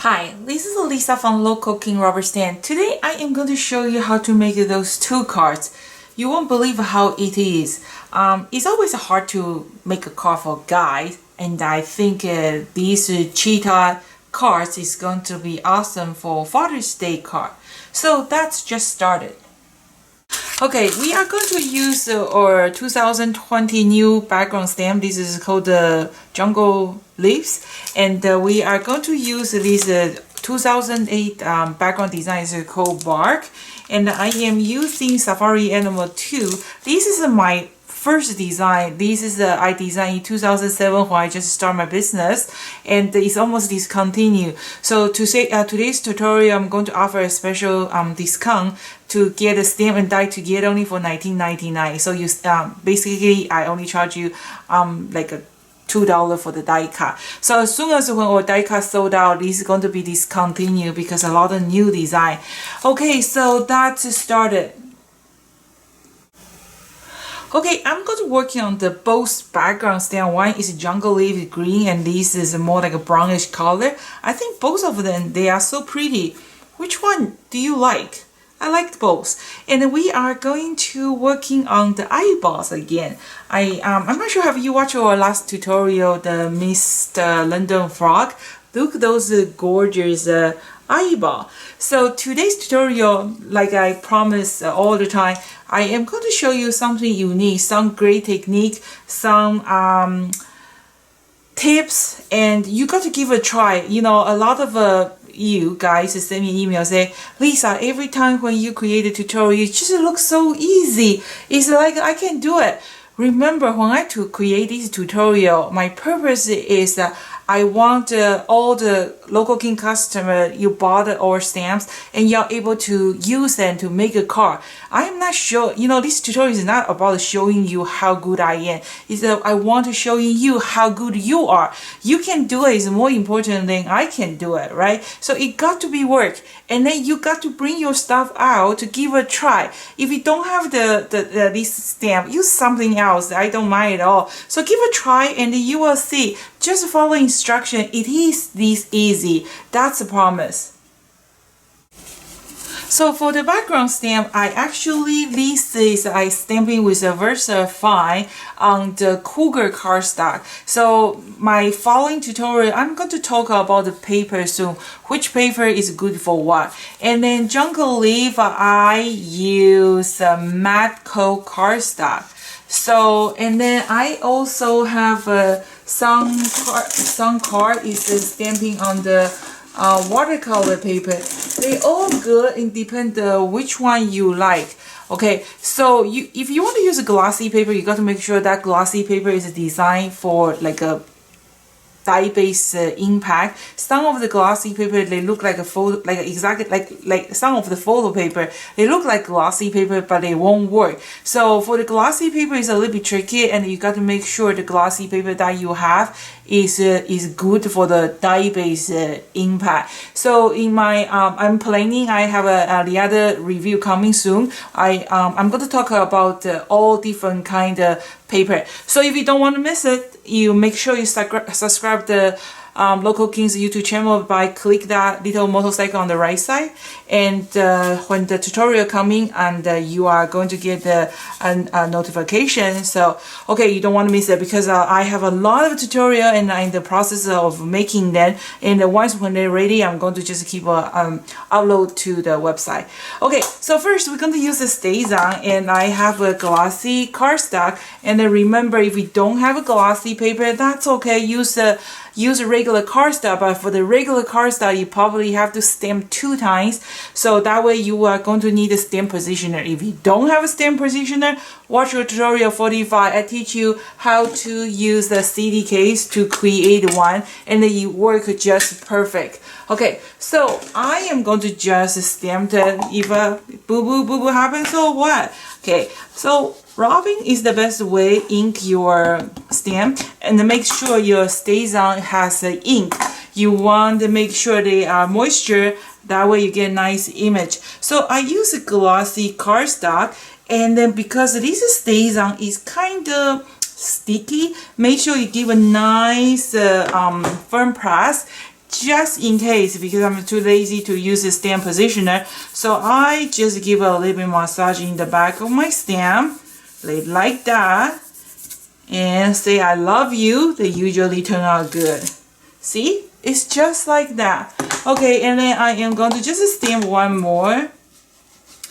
Hi, this is Lisa from Local King Rubber Stamp. Today I am going to show you how to make those two cards. You won't believe how it is. It's always hard to make a card for guys, and I think these cheetah cards is going to be awesome for Father's Day card. So that's just started. Okay, we are going to use our 2020 new background stamp. This is called the Jungle Leaves, and we are going to use this 2008 background design is called Bark, and I am using Safari Animal 2. This is my first design. This is I designed in 2007 when I just started my business, and it's almost discontinued. So to say today's tutorial, I'm going to offer a special discount to get a stamp and die together only for $19.99. So you basically I only charge you like a $2 for the die cut. So as soon as when our die cut sold out, this is going to be discontinued because a lot of new design. Okay, so that's started. Okay, I'm going to work on the both background stamp. One is jungle leaf green, and this is more like a brownish color. I think both of them, they are so pretty. Which one do you like? I liked both. And we are going to working on the eyeballs again. I'm not sure, have you watched our last tutorial, the Mr. London Frog? Look at those gorgeous eyeball. So today's tutorial, like I promise all the time, I am going to show you something unique, some great technique, some tips, and you got to give it a try. You know, a lot of you guys send me email say, Lisa, every time when you create a tutorial, it just looks so easy. It's like I can do it. Remember, when I create this tutorial, my purpose is that I want all the Local King customer, you bought our stamps and you're able to use them to make a card. I am not sure, you know, this tutorial is not about showing you how good I am. It's that I want to show you how good you are. You can do it is more important than I can do it, right? So it got to be work. And then you got to bring your stuff out to give a try. If you don't have this stamp, use something else. I don't mind at all. So give a try and you will see. Just follow instruction. It is this easy. That's a promise. So for the background stamp, this is I stamping with a Versa Fine on the Cougar cardstock. So my following tutorial, I'm going to talk about the paper soon, which paper is good for what. And then Jungle Leaf, I use matte coat cardstock. So, and then I also have some card is stamping on the watercolor paper. They all good and depend which one you like. Okay, so if you want to use a glossy paper, you got to make sure that glossy paper is designed for like a dye-based impact. Some of the glossy paper, they look like a photo, like some of the photo paper, they look like glossy paper, but they won't work. So for the glossy paper, it's a little bit tricky, and you got to make sure the glossy paper that you have is good for the dye-based impact. So in my I'm planning, I have the other review coming soon. I'm going to talk about all different kind of paper. So if you don't want to miss it, you make sure you subscribe the Local King's YouTube channel by click that little motorcycle on the right side, and when the tutorial coming, and you are going to get a notification. So okay, you don't want to miss it, because I have a lot of tutorial and I'm in the process of making them, and once when they're ready, I'm going to just keep upload to the website. Okay, so first we're going to use the StazOn, and I have a glossy cardstock. And then remember, if you don't have a glossy paper, that's okay, use a regular cardstock. But for the regular cardstock, you probably have to stamp 2 times, so that way you are going to need a stamp positioner. If you don't have a stamp positioner, watch your tutorial 45. I teach you how to use the CD case to create one, and then you work just perfect. Okay, so I am going to just stamp it. If a boo-boo happens, so what? Okay, so rubbing is the best way ink your stamp, and make sure your StazOn has the ink. You want to make sure they are moisture, that way you get a nice image. So I use a glossy cardstock, and then because this StazOn is kind of sticky, make sure you give a nice firm press. just in case, because I'm too lazy to use the stamp positioner, so I just give a little bit massage in the back of my stamp, like that, and say I love you. They usually turn out good. See? It's just like that. Okay, and then I am going to just stamp one more.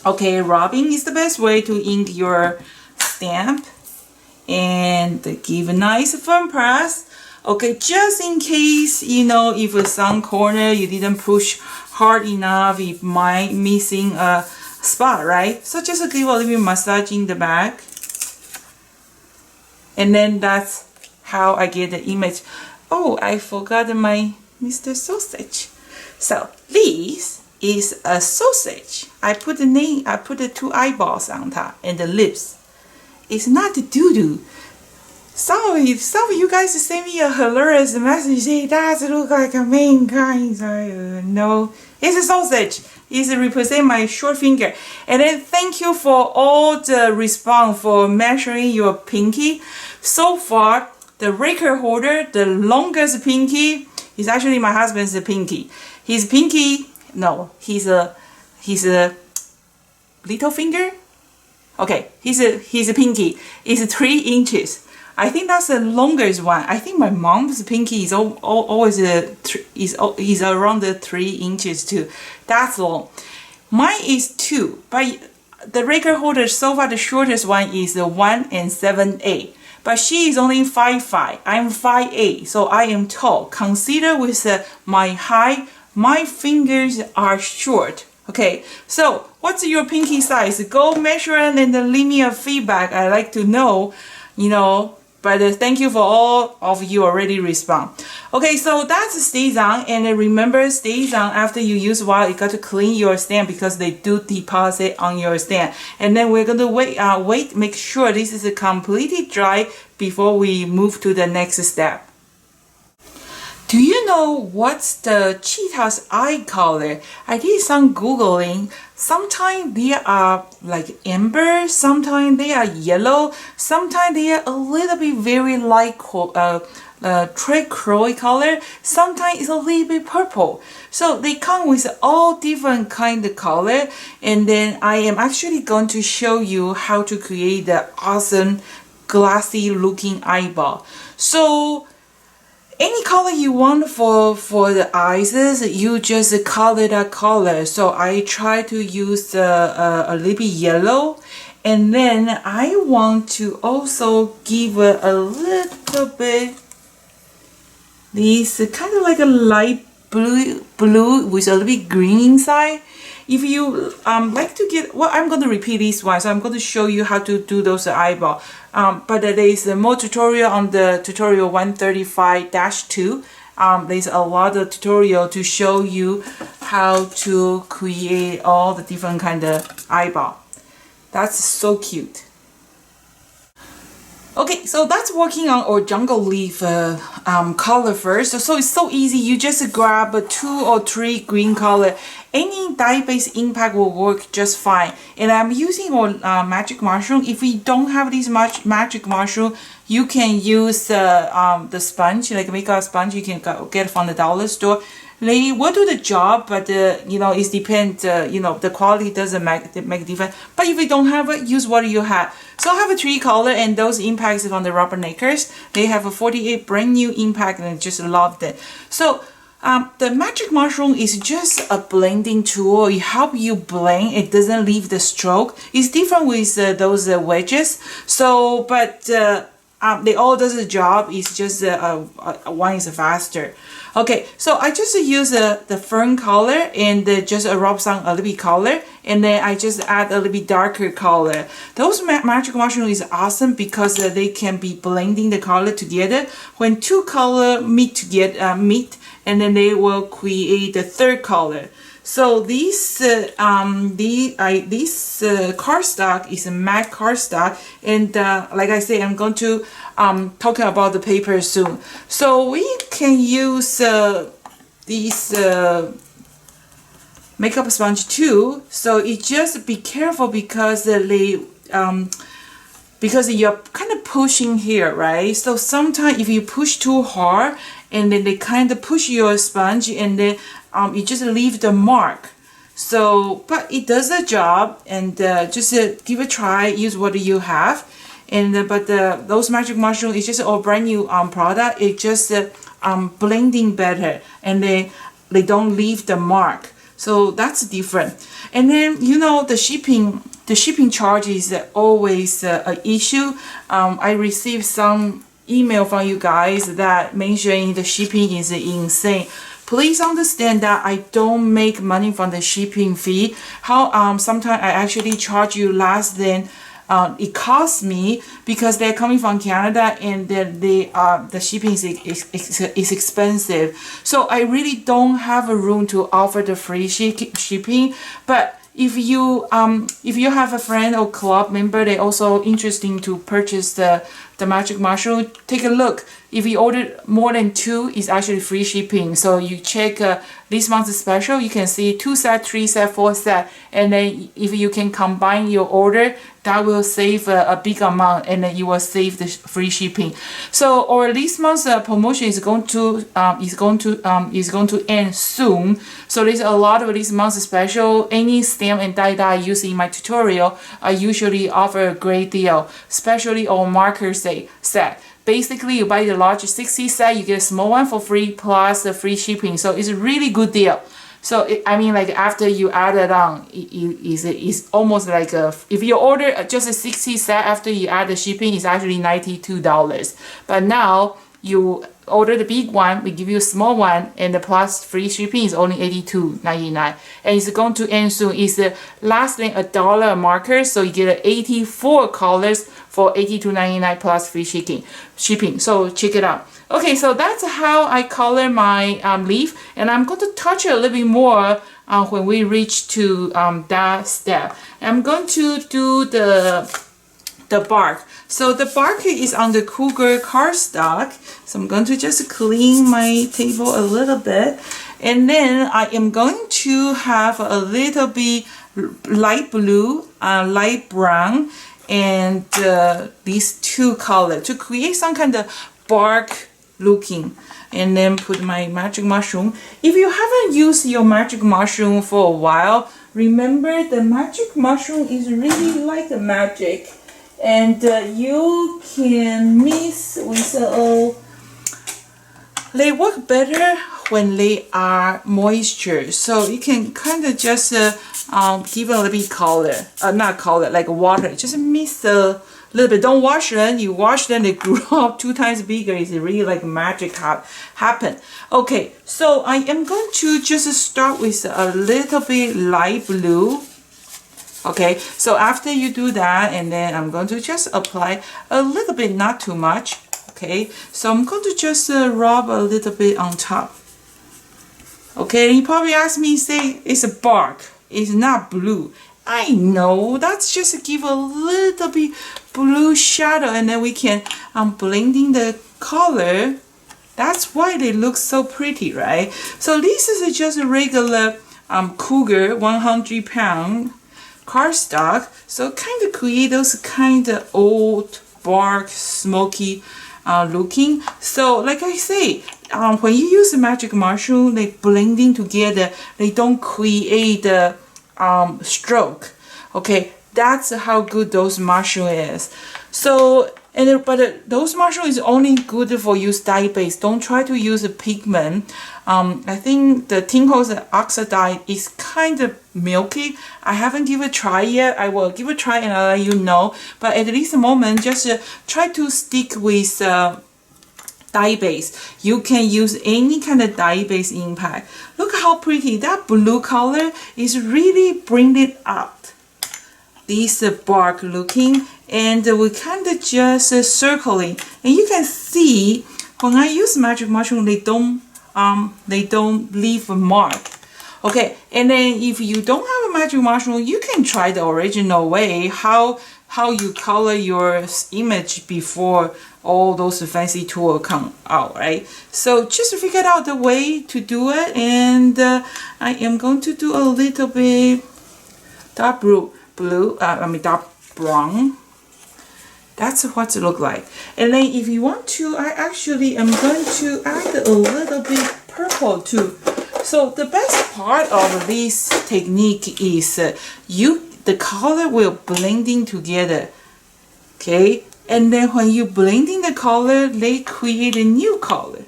Okay, rubbing is the best way to ink your stamp. And give a nice firm press. Okay, just in case, you know, if some corner you didn't push hard enough, it might missing a spot, right? So just give a little bit massage in the back. And then that's how I get the image. Oh, I forgot my Mr. Sausage. So this is a sausage. I put the name, I put the 2 eyeballs on top and the lips. It's not the doo-doo. Some of you guys send me a hilarious message. Say that look like a mankind. No, it's a sausage. It represents my short finger. And then thank you for all the response for measuring your pinky. So far, the record holder, the longest pinky, is actually my husband's pinky. His pinky, no, he's a little finger. Okay, his pinky is 3 inches. I think that's the longest one. I think my mom's pinky is always is around the 3 inches too. That's long. Mine is 2, but the record holder so far the shortest one is 1 7/8. But she is only 5'5". I'm 5'8", so I am tall. Consider with my height, my fingers are short. Okay, so what's your pinky size? Go measure and then leave me a feedback. I like to know, you know. But thank you for all of you already respond. Okay, so that's stays on, and remember, stays on after you use a while. You got to clean your stamp because they do deposit on your stamp. And then we're gonna wait, make sure this is completely dry before we move to the next step. Do you know what's the cheetah's eye color? I did some Googling. Sometimes they are like amber, sometimes they are yellow, sometimes they are a little bit very light turquoise color, sometimes it's a little bit purple. So they come with all different kind of color, and then I am actually going to show you how to create the awesome glassy looking eyeball. So any color you want for the eyes, you just color that color. So I try to use a little bit yellow, and then I want to also give a little bit this kind of like a light blue with a little bit green inside. If you like to get, well, I'm going to repeat this one, so I'm going to show you how to do those eyeball. But there is more tutorial on the tutorial 135-2. There's a lot of tutorial to show you how to create all the different kind of eyeball. That's so cute. Okay, so that's working on our jungle leaf color first. So it's so easy. You just grab 2 or 3 green color. Any dye-based impact will work just fine. And I'm using our magic mushroom. If we don't have this much magic mushroom, you can use the sponge, like makeup sponge. You can get from the dollar store. They will do the job, but you know, it depends. You know, the quality doesn't make difference. But if you don't have it, use what you have. So I have a 3 color, and those impacts from the Rubberneckers. They have a 48 brand new impact, and I just loved it. So the magic mushroom is just a blending tool. It helps you blend. It doesn't leave the stroke. It's different with those wedges. So, but they all does the job. It's just one is faster. Okay, so I just use the fern color and just rub some a little bit color, and then I just add a little bit darker color. Those magic mushroom is awesome because they can be blending the color together. When 2 color meet, and then they will create the 3rd color. So this cardstock is a matte cardstock, and like I say, I'm going to talk about the paper soon. So we can use these makeup sponge too. So it just be careful because because you're kind of pushing here, right? So sometimes if you push too hard, and then they kind of push your sponge, and then you just leave the mark. So, but it does the job, and just give a try. Use what you have, and but those magic mushroom is just a brand new product. It just blending better, and they don't leave the mark. So that's different. And then you know the shipping charge is always an issue. I received some email from you guys that mentioning the shipping is insane. Please understand that I don't make money from the shipping fee. How sometimes I actually charge you less than it costs me, because they're coming from Canada, and then the shipping is expensive. So I really don't have a room to offer the free shipping. But if you have a friend or club member, they're also interesting to purchase the magic mushroom, take a look. If you order more than 2, it's actually free shipping. So you check this month's special, you can see 2 set, 3 set, 4 set, and then if you can combine your order, that will save a big amount, and then you will save the free shipping. So, or this month's promotion is going to end soon. So there's a lot of this month's special. Any stamp and die I use in my tutorial, I usually offer a great deal, especially on marker set. Basically, you buy the large 60 set, you get a small one for free plus the free shipping. So it's a really good deal. So I mean, like after you add it on, it's almost like if you order just a 60 set after you add the shipping, it's actually $92. But now you order the big one, we give you a small one, and the plus free shipping is only $82.99, and it's going to end soon. It's less than $1 a marker, so you get 84 colors for $82.99 plus free shipping. So check it out. Okay, so that's how I color my leaf, and I'm going to touch it a little bit more when we reach to that step. I'm going to do the bark. So the bark is on the Cougar cardstock. So I'm going to just clean my table a little bit, and then I am going to have a little bit light blue, light brown, and these 2 colors to create some kind of bark looking. And then put my magic mushroom. If you haven't used your magic mushroom for a while, remember the magic mushroom is really like a magic, and you can mix with they work better when they are moisture. So you can kind of just give a little bit color, not color, like water. Just mix a little bit. Don't wash them. You wash them, they grow up 2 times bigger. It's really like magic happen. Okay, so I am going to just start with a little bit light blue. Okay, so after you do that, and then I'm going to just apply a little bit, not too much. Okay, so I'm going to just rub a little bit on top. Okay, you probably ask me, say it's a bark, it's not blue. I know, that's just to give a little bit blue shadow, and then we can blending the color. That's why they look so pretty, right? So this is just a regular Cougar 100-pound cardstock. So kind of create those kind of old bark, smoky looking. So like I say, when you use the magic mushroom, they blending together. They don't create the stroke. Okay, that's how good those mushroom is. So but those mushroom is only good for use dye base. Don't try to use a pigment. I think the Tinko's oxide is kind of milky. I haven't given a try yet. I will give a try and I'll let you know. But at this moment, just try to stick with dye base. You can use any kind of dye base impact. Look how pretty that blue color is, really bring it up. This bark looking, and we kind of just circling, and you can see when I use magic mushroom, they don't leave a mark. Okay, and then if you don't have a magic mushroom, you can try the original way, how you color your image before all those fancy tools come out, right? So just figure out the way to do it, and I am going to do a little bit dark brown. That's what it look like. And then if you want to, I actually am going to add a little bit purple too. So the best part of this technique is the color will blending together. Okay, and then when you blending the color, they create a new color.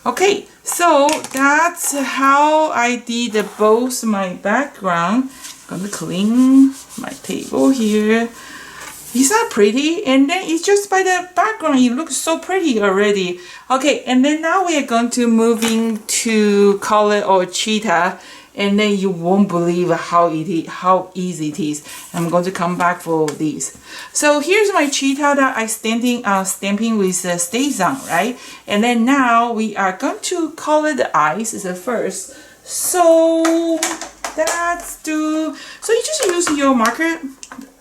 Okay, so that's how I did both my background. I'm gonna clean my table here. Is that pretty? And then it's just by the background, it looks so pretty already. Okay, and then now we are going to moving to color or cheetah, and then you won't believe how easy it is. I'm going to come back for this. So here's my cheetah that I stamping with StazOn, right? And then now we are going to color the eyes as the first. So so you just use your marker,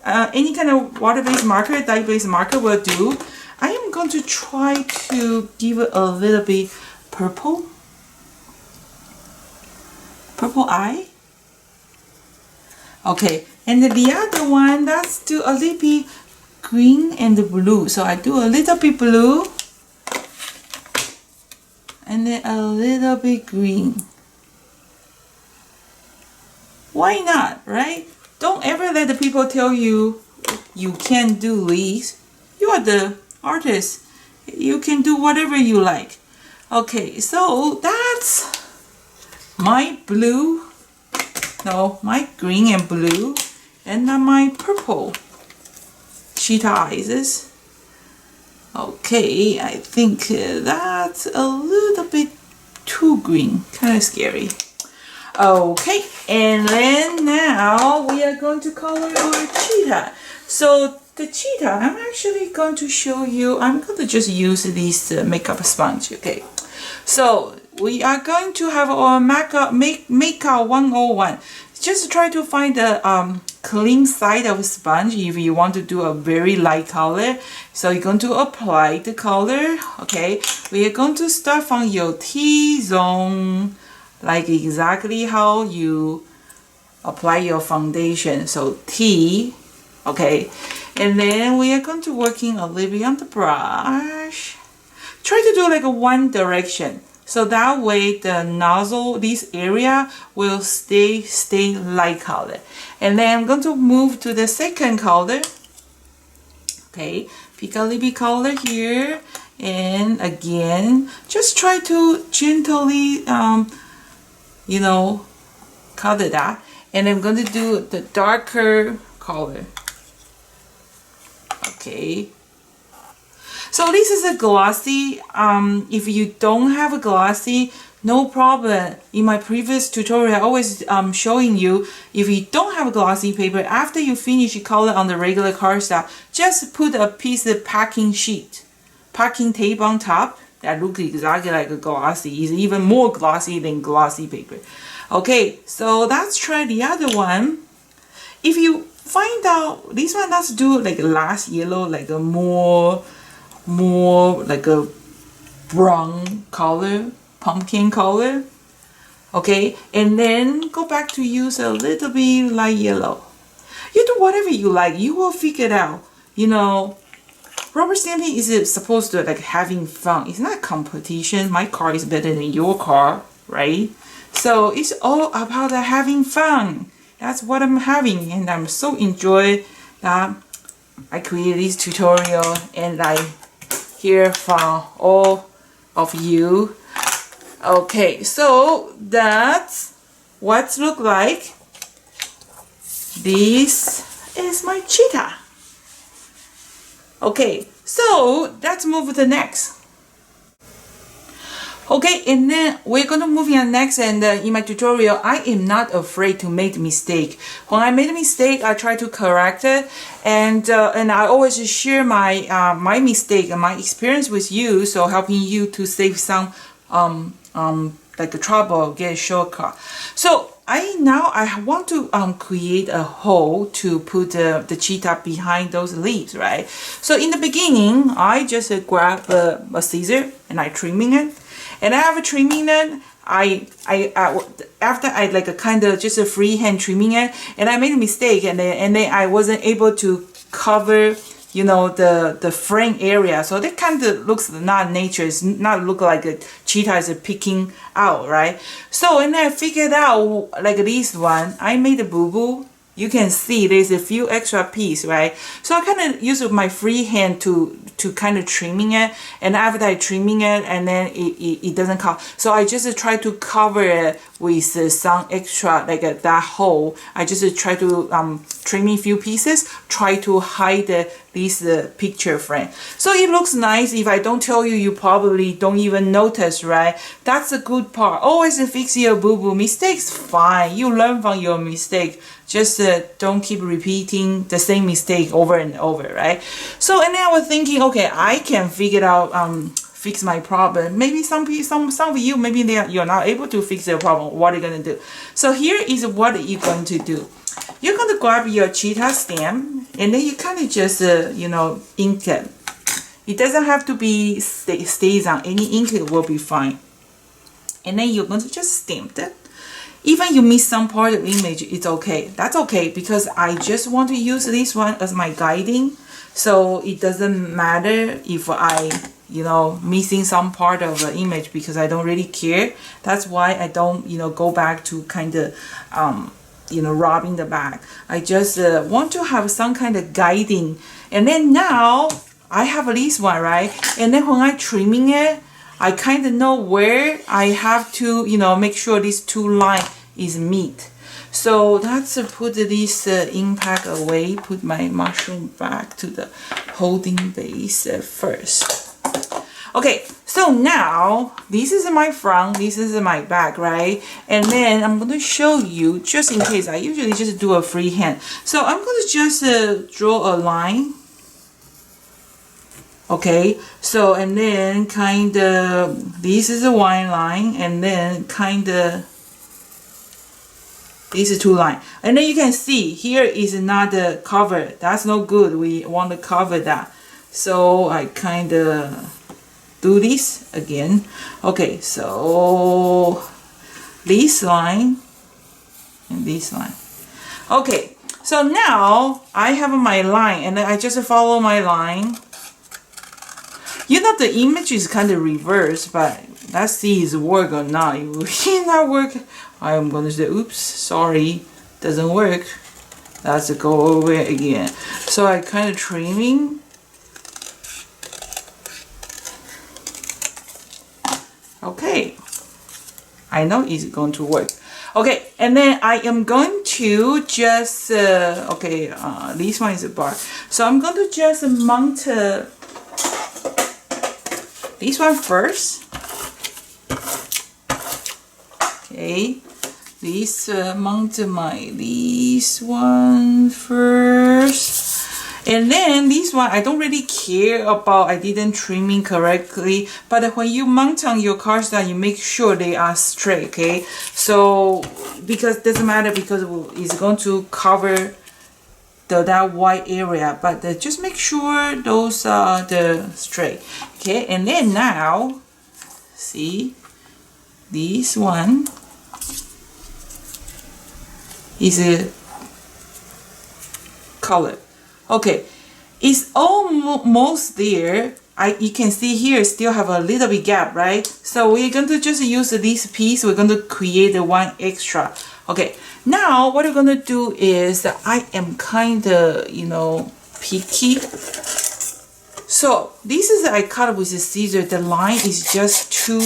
any kind of water-based marker, dye-based marker will do. I am going to try to give it a little bit purple eye. Okay, and the other one, let's do a little bit green and blue. So I do a little bit blue and then a little bit green. Why not, right? Don't ever let the people tell you you can't do these. You are the artist. You can do whatever you like. Okay, so that's my blue, no, my green and blue, and then my purple cheetah eyes. Okay, I think that's a little bit too green, kind of scary. Okay, and then now we are going to color our cheetah. So the cheetah, I'm actually going to show you, I'm going to just use this makeup sponge, okay? So we are going to have our makeup 101. Just try to find the clean side of a sponge if you want to do a very light color. So you're going to apply the color, okay? We are going to start from your T-zone, like exactly how you apply your foundation. So T, okay, and then we are going to working a little bit on the brush. Try to do like a one direction, so that way the nozzle, this area will stay light color. And then I'm going to move to the second color. Okay, pick a little bit color here, and again just try to gently you know, color that, and I'm going to do the darker color. Okay, so this is a glossy. If you don't have a glossy, no problem. In my previous tutorial, I always showing you, if you don't have a glossy paper, after you finish your color on the regular cardstock, just put a piece of packing tape on top. That looks exactly like a glossy. It's even more glossy than glossy paper. Okay, so let's try the other one. If you find out this one, let's do like a last yellow, like a more like a brown color, pumpkin color. Okay, and then go back to use a little bit light yellow. You do whatever you like. You will figure it out. You know, rubber stamping is supposed to like having fun. It's not competition. My car is better than your car, right? So it's all about having fun. That's what I'm having, and I'm so enjoy that I created this tutorial, and I hear from all of you. Okay, so that's what it look like. This is my cheetah. Okay, so let's move to the next. Okay, and then we're going to move on next, and in my tutorial, I am not afraid to make mistake. When I made a mistake, I try to correct it, and I always share my my mistake and my experience with you, so helping you to save some like a trouble, get a shortcut. So I want to create a hole to put the cheetah behind those leaves, right? So in the beginning, I just grab a scissor and I trimming it. And after trimming it, after I like a kind of just a freehand trimming it, and I made a mistake, and then I wasn't able to cover, you know, the frame area, so that kind of looks not nature. It's not look like a cheetah is picking out, right? So and then I figured out like this one, I made a boo-boo. You can see there's a few extra piece, right? So I kind of use my free hand to kind of trimming it, and after I trimming it, and then it doesn't come. So I just try to cover it with some extra, like that hole. I just try to trim a few pieces, try to hide this picture frame. So it looks nice. If I don't tell you, you probably don't even notice, right? That's a good part. Always fix your boo-boo. Mistakes, fine. You learn from your mistake. Just don't keep repeating the same mistake over and over, right? So and then I was thinking, okay, I can figure out fix my problem. Maybe some of you, maybe you're not able to fix their problem. What are you gonna do? So here is what you're going to do. You're going to grab your cheetah stamp, and then you kind of just you know, ink it. It doesn't have to be stays on. Any ink will be fine. And then you're going to just stamp it. Even you miss some part of the image, it's okay. That's okay, because I just want to use this one as my guiding. So it doesn't matter if I, you know, missing some part of the image, because I don't really care. That's why I don't, you know, go back to kind of, you know, rubbing the back. I just want to have some kind of guiding. And then now I have this one, right? And then when I'm trimming it, I kind of know where I have to, you know, make sure these two lines is meet. So let's put this impact away, put my mushroom back to the holding base first. Okay, so now this is my front, this is my back, right? And then I'm going to show you, just in case, I usually just do a freehand. So I'm going to just draw a line. Okay, so and then kind of, this is a one line, and then kind of, these are two lines. And then you can see here is not the cover. That's no good. We want to cover that. So I kind of do this again. Okay, so this line and this line. Okay, so now I have my line, and I just follow my line. You know, the image is kind of reversed, but let's see if it work or not. If it not work, I'm going to say, oops, sorry, doesn't work. Let's go over it again. So I kind of trimming. Okay, I know it's going to work. Okay, and then I am going to just, okay, this one is a bar. So I'm going to just mount this one first. Okay, this mount my this one first, and then this one I don't really care about. I didn't trimming correctly, but when you mount on your cardstock, you make sure they are straight. Okay, so because it doesn't matter, because it's going to cover that white area, but just make sure those are the straight. Okay, and then now see this one is a color. Okay, it's almost there. You can see here still have a little bit gap, right? So we're going to just use this piece. We're going to create the one extra. Okay, now what we're going to do is I am kind of, you know, picky. So this is I cut with the scissor. The line is just too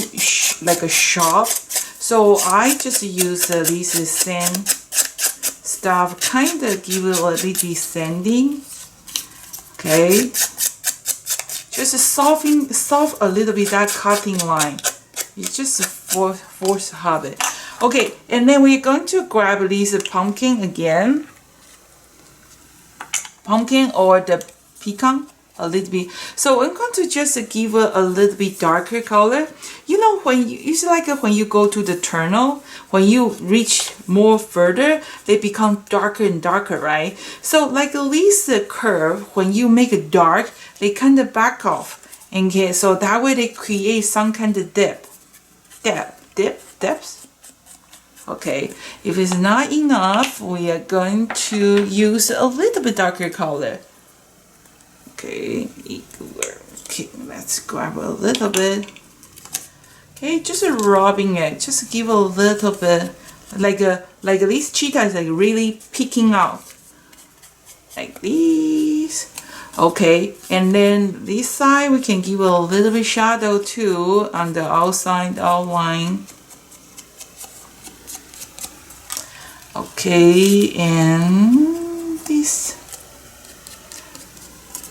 like a sharp. So I just use this sand stuff, kind of give it a little bit sanding. Okay, just soft a little bit that cutting line. It's just a force habit. Okay, and then we're going to grab this pumpkin again. Pumpkin or the pecan. A little bit. So I'm going to just give it a little bit darker color. You know, when it's like when you go to the tunnel, when you reach more further, they become darker and darker, right? So like this curve, when you make it dark, they kind of back off. Okay, so that way they create some kind of dip. depth. Okay, if it's not enough, we are going to use a little bit darker color. Okay, let's grab a little bit. Okay, just rubbing it, just give a little bit, like this cheetah is like really peeking out, like this. Okay, and then this side we can give a little bit shadow too on the outside outline. Okay, and this,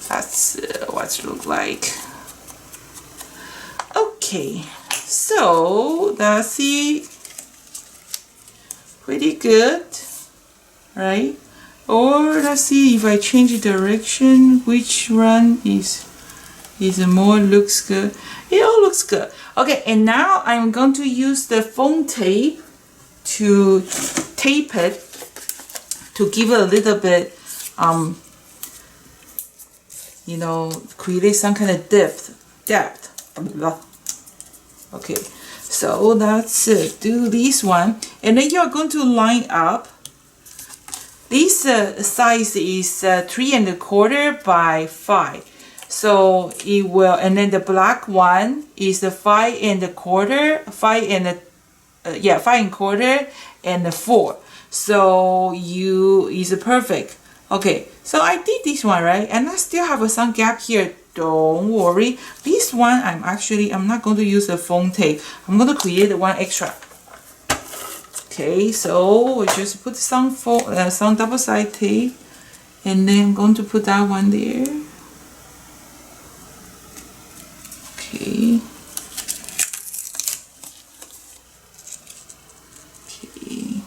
that's what it looks like. Okay, so that's it. Pretty good, right? Or let's see if I change the direction, which one is more looks good. It all looks good. Okay, and now I'm going to use the foam tape to tape it to give it a little bit, you know, create some kind of depth. Okay, so that's it. Do this one, and then you're going to line up. This size is 3 1/4 by 5, so it will. And then the black one is the 5 1/4, 5 1/4, and 4. So is perfect. Okay, so I did this one, right, and I still have some gap here. Don't worry. This one I'm not going to use the foam tape. I'm going to create one extra. Okay, so we just put some double side tape, and then I'm going to put that one there. Okay. Okay,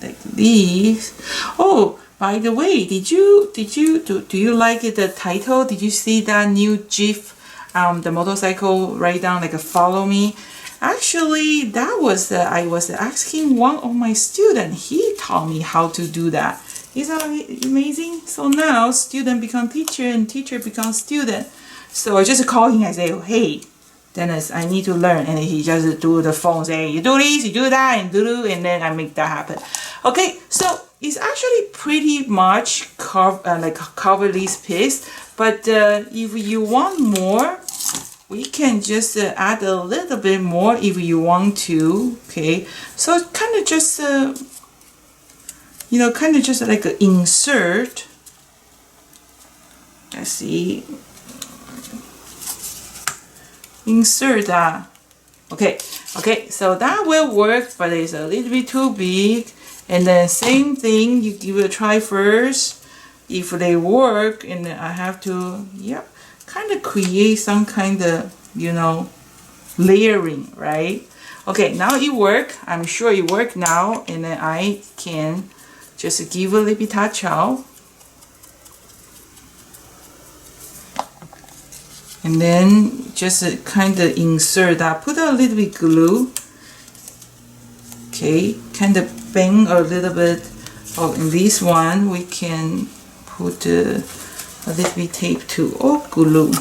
like this. Oh, by the way, do you like the title? Did you see that new GIF? The motorcycle right down like a follow me. Actually, that was I was asking one of my students. He taught me how to do that. Isn't that amazing? So now student become teacher and teacher becomes student. So I just call him. I say, oh, hey, Dennis, I need to learn, and he just do the phone. Say, you do this, you do that, and and then I make that happen. Okay, so it's actually pretty much cover this piece. But if you want more, we can just add a little bit more if you want to. Okay, so kind of just you know, kind of just like an insert. Let's see, insert that. Okay, so that will work, but it's a little bit too big. And then same thing, you give it a try first. If they work, and then I have to, yep, kind of create some kind of, you know, layering, right? Okay, now it worked. I'm sure it worked now, and then I can just give a little bit touch out. And then just kind of insert that, put a little bit glue. Okay, kind of bang a little bit. Oh, in this one we can put a little bit tape too, or glue.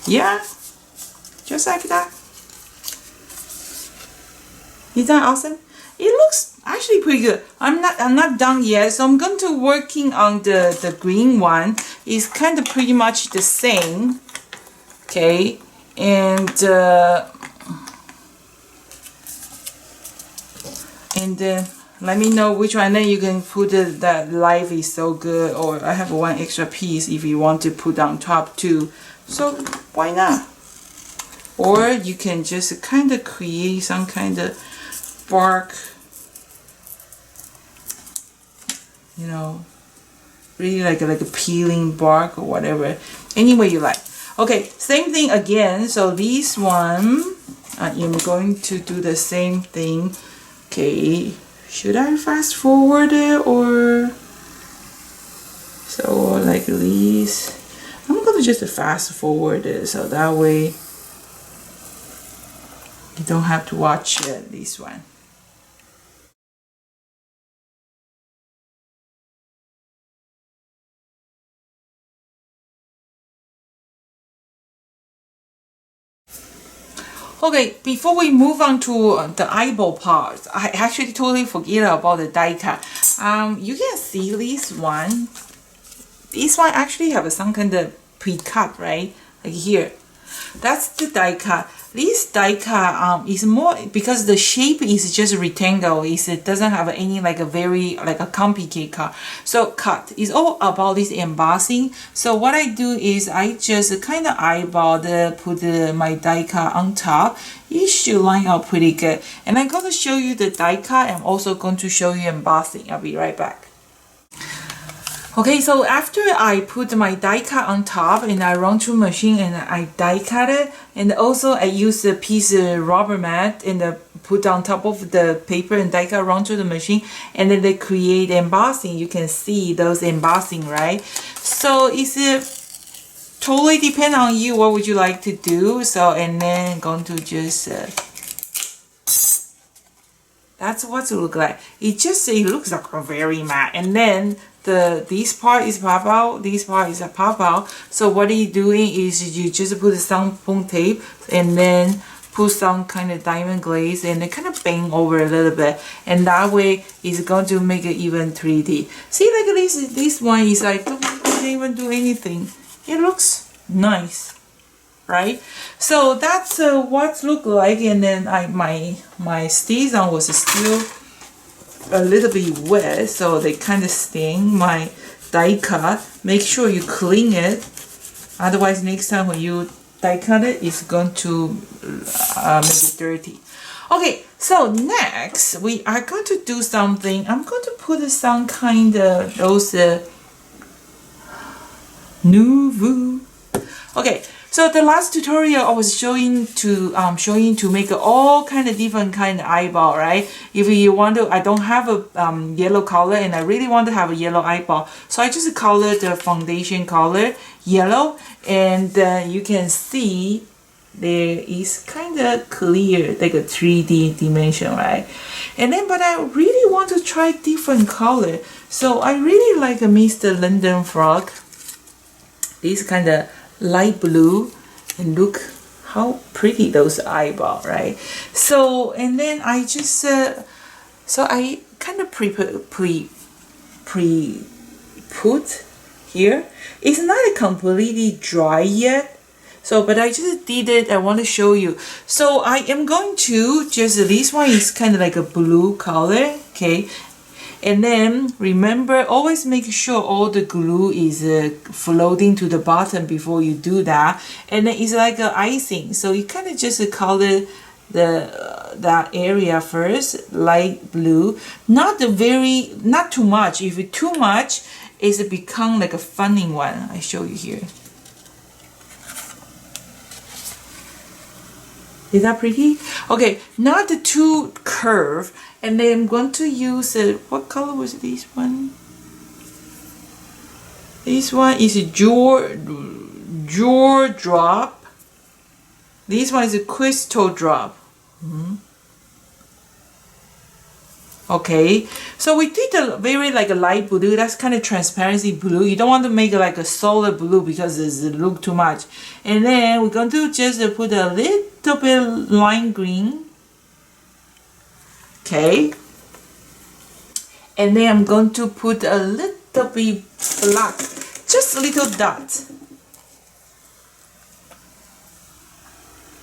Yeah, just like that. Isn't that awesome? It looks actually pretty good. I'm not done yet, so I'm going to working on the green one. It's kind of pretty much the same. Okay, and let me know which one. Then you can put that life is so good, or I have one extra piece if you want to put on top too. So why not? Or you can just kind of create some kind of bark, you know, really like a peeling bark or whatever, any way you like. Okay, same thing again. So this one I'm going to do the same thing. Okay, should I fast forward it, or so like this? I'm going to just fast forward it, so that way you don't have to watch this one. Okay, before we move on to the eyeball part, I actually totally forget about the die cut. You can see this one. This one actually have some kind of pre-cut, right? Like here. That's the die cut. This die cut is more because the shape is just rectangle. It doesn't have any like a very like a complicated cut. So cut is all about this embossing. So what I do is I just kind of eyeball put my die cut on top. It should line up pretty good. And I'm going to show you the die cut. I'm also going to show you embossing. I'll be right back. Okay, so after I put my die cut on top and I run through machine and I die cut it, and also I use a piece of rubber mat and put on top of the paper and die cut run through the machine, and then they create embossing. You can see those embossing, right? So it's totally depend on you. What would you like to do? So and then I'm going to just that's what it looks like. It looks like a very matte, and then this part is pop out, this part is a pop out. So what you're doing is you just put some foam tape and then put some kind of diamond glaze and then kind of bang over a little bit, and that way it's going to make it even 3D. See, like this one is like don't even do anything. It looks nice, right? So that's what look like. And then my station was still a little bit wet, so they kind of stain my die cut. Make sure you clean it, otherwise next time when you die cut it, it's going to make it dirty. Okay, so next we are going to do something. I'm going to put some kind of those nouveau. Okay, so the last tutorial I was showing to make all kind of different kind of eyeball, right? If you want to, I don't have a yellow color and I really want to have a yellow eyeball, so I just color the foundation color yellow, and you can see there is kind of clear like a 3D dimension, right? And then but I really want to try different color, so I really like a Mr. London Frog, this kind of light blue, and look how pretty those eyeball, right? So and then I just so I kind of pre put here. It's not completely dry yet, so but I just did it. I want to show you. So I am going to just, this one is kind of like a blue color, okay? And then remember, always make sure all the glue is floating to the bottom before you do that. And then it's like an icing, so you kind of just color that area first, light blue. Not too much. If it's too much, it become like a funny one. I show you here. Is that pretty? Okay, not too curved. And then I'm going to use what color was this one? This one is a jewel drop. This one is a crystal drop. Okay, so we did a very like a light blue. That's kind of transparency blue. You don't want to make it like a solid blue because it look too much. And then we're going to just put a little bit lime green. Okay, and then I'm going to put a little bit black, just a little dot.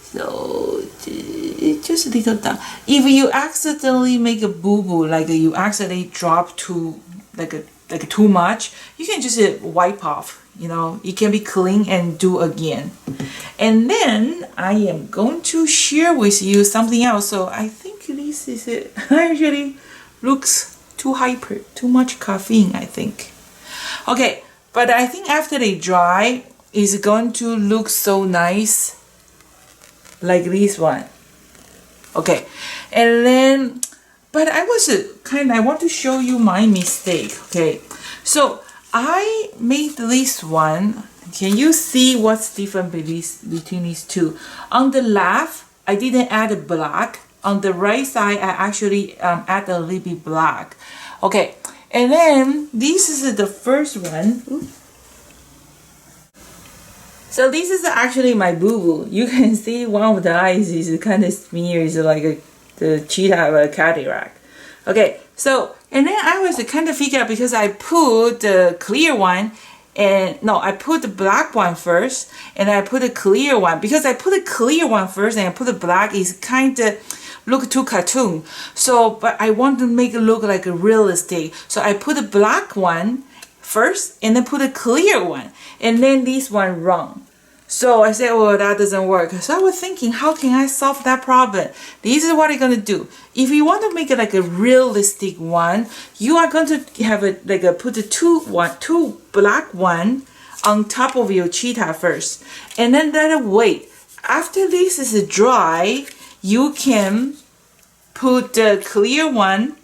So just a little dot. If you accidentally make a boo-boo, like you accidentally drop too like too much, you can just wipe off. You know, it can be clean and do again. And then I am going to share with you something else. So I think this is it. Actually looks too hyper, too much caffeine, I think. Okay, but I think after they dry, it's going to look so nice, like this one. Okay, and then, but I want to show you my mistake. Okay, so I made this one. Can you see what's different between these two? On the left, I didn't add black. On the right side, I actually add a little bit black. Okay, and then this is the first one. So this is actually my boo-boo. You can see one of the eyes is kind of smears like the cheetah cataract. Okay, so and then I was kind of figure out because I put the clear one and no, I put the black one first and I put the clear one because I put the clear one first and I put the black is kind of look too cartoon. So but I want to make it look like a realistic. So I put the black one first and then put a clear one and then this one wrong. So I said, well, that doesn't work. So I was thinking, how can I solve that problem? This is what I'm going to do. If you want to make it like a realistic one, you are going to have it like put the two black one on top of your cheetah first. And then let it wait. After this is dry, you can put the clear one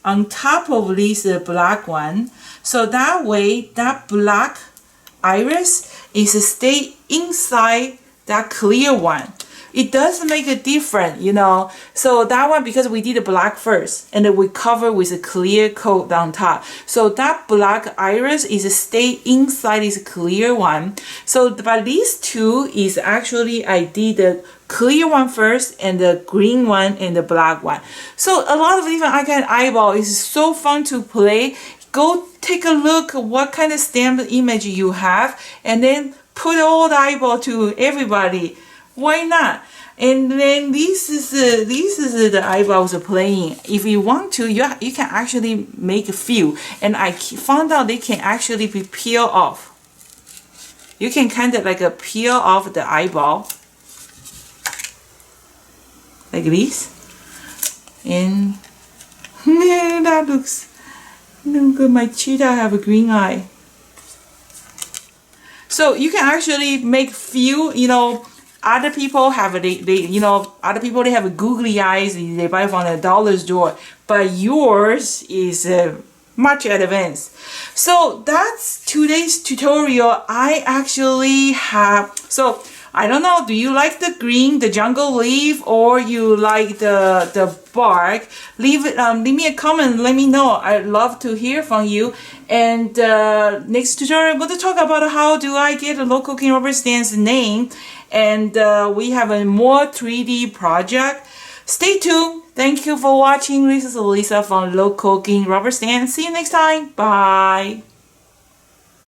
on top of this black one. So that way, that black iris is stay inside that clear one. It does make a difference, you know. So that one, because we did the black first and then we cover with a clear coat on top. So that black iris is stay inside this clear one. So but these two is actually I did the clear one first and the green one and the black one. So a lot of different kind of eyeball is so fun to play. Go take a look at what kind of stamp image you have and then put all the eyeball to everybody. Why not? And then this is the eyeballs playing. If you want to, you can actually make a few. And I found out they can actually be peel off. You can kind of like peel off the eyeball. Like this. And that looks good. My cheetah have a green eye. So you can actually make few, you know, other people have other people they have googly eyes they buy from the dollar store, but yours is much advanced. So that's today's tutorial. I actually have, so I don't know, do you like the green, the jungle leaf, or you like the bark? Leave me a comment, let me know. I'd love to hear from you. And next tutorial I'm going to talk about how do I get a local king rubber stand's name, and we have a more 3D project. Stay tuned. Thank you for watching. This is Lisa from Local King Rubber Stand. See you next time. Bye.